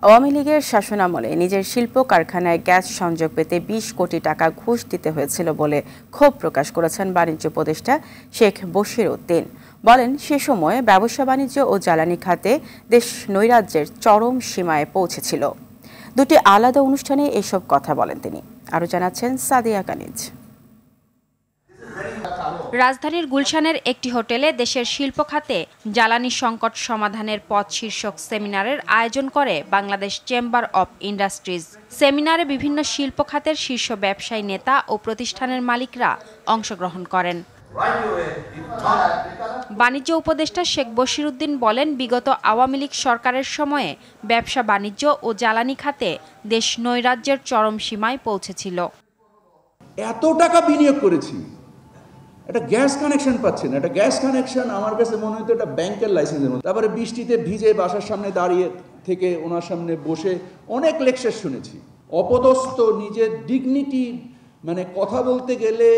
আওয়ামী লীগের শাসনামলে নিজের শিল্প কারখানায় গ্যাস সংযোগ পেতে ২০ কোটি টাকা ঘুষ দিতে হয়েছিল বলে ক্ষোভ প্রকাশ করেছেন বাণিজ্য উপদেষ্টা শেখ বশির উদ্দিন। বলেন, সে সময় ব্যবসা বাণিজ্য ও জ্বালানি খাতে দেশ নৈরাজ্যের চরম সীমায় পৌঁছেছিল। দুটি আলাদা অনুষ্ঠানে এসব কথা বলেন তিনি। আরও জানাচ্ছেন সাদিয়া কানিজ। রাজধানীর গুলশানের একটি হোটেলে দেশের শিল্প খাতে জ্বালানি সংকট সমাধানের পথ শীর্ষক সেমিনারের আয়োজন করে বাংলাদেশ চেম্বার অব ইন্ডাস্ট্রিজ। সেমিনারে বিভিন্ন শিল্প খাতের শীর্ষ ব্যবসায়ী নেতা ও প্রতিষ্ঠানের মালিকরা অংশগ্রহণ করেন। বাণিজ্য উপদেষ্টা শেখ বশির উদ্দিন বলেন, বিগত আওয়ামী লীগ সরকারের সময়ে ব্যবসা বাণিজ্য ও জ্বালানি খাতে দেশ নৈরাজ্যের চরম সীমায় পৌঁছেছিল। এত টাকা বিনিয়োগ করেছি, একটা গ্যাস কানেকশন পাচ্ছেন, একটা গ্যাস কানেকশন আমার কাছে মনে হতো একটা ব্যাংকের লাইসেন্সের মতো। তারপরে বৃষ্টিতে ভিজে বাসার সামনে দাঁড়িয়ে থেকে ওনার সামনে বসে অনেক লেকচার শুনেছি। অপদস্থ, নিজের ডিগনিটি, মানে কথা বলতে গেলে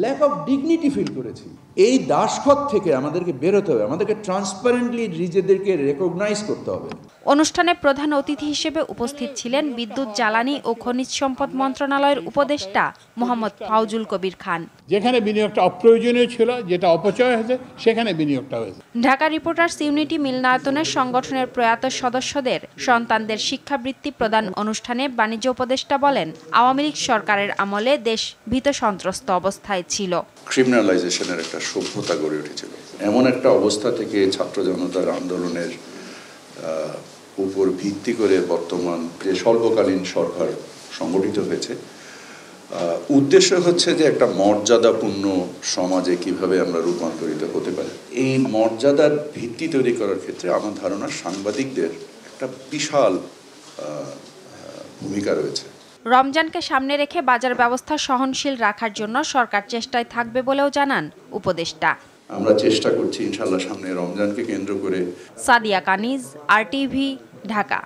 ল্যাক অফ ডিগনিটি ফিল করেছি। এই দাসখত থেকে আমাদেরকে বেরোতে হবে, আমাদেরকে ট্রান্সপারেন্টলি নিজেদেরকে রেকগনাইজ করতে হবে। অনুষ্ঠানে প্রধান অতিথি হিসেবে উপস্থিত ছিলেন বিদ্যুৎ, জ্বালানি ও খনিজ সম্পদ মন্ত্রণালয়ের উপদেষ্টা মোহাম্মদ ফাউজুল কবির খান। যেখানে বিনিয়োগটা অপ্রয়োজনীয় ছিল, যেটা অপচয় হয়েছে, সেখানে বিনিয়োগটা হয়েছে। ঢাকা রিপোর্টার্স ইউনিটি মিলনায়তনের সংগঠনের প্রয়াত সদস্যদের সন্তানদের শিক্ষাবৃত্তি প্রদান অনুষ্ঠানে বাণিজ্য উপদেষ্টা বলেন, আওয়ামী লীগ সরকারের আমলে দেশ ভীত সন্ত্রস্ত অবস্থায় ছিল। ক্রিমিনালাইজেশনের একটা সভ্যতা গড়ে উঠেছিল। এমন একটা অবস্থা থেকে ছাত্র জনতার আন্দোলনের উপর ভিত্তি করে বর্তমান যে স্বল্পকালীন সরকার সংগঠিত হয়েছে, উদ্দেশ্য হচ্ছে যে একটা মর্যাদাপূর্ণ সমাজে কিভাবে আমরা রূপান্তরিত হতে পারি। এই মর্যাদার ভিত্তি তৈরি করার ক্ষেত্রে আমার ধারণা সাংবাদিকদের একটা বিশাল ভূমিকা রয়েছে। রমজানকে সামনে রেখে বাজার ব্যবস্থা সহনশীল রাখার জন্য সরকার চেষ্টায় থাকবে বলেও জানান উপদেষ্টা। আমরা চেষ্টা করছি ইনশাআল্লাহ সামনে রমজানকে কেন্দ্র করে। সাদিয়া কানিজ, RTV, ঢাকা।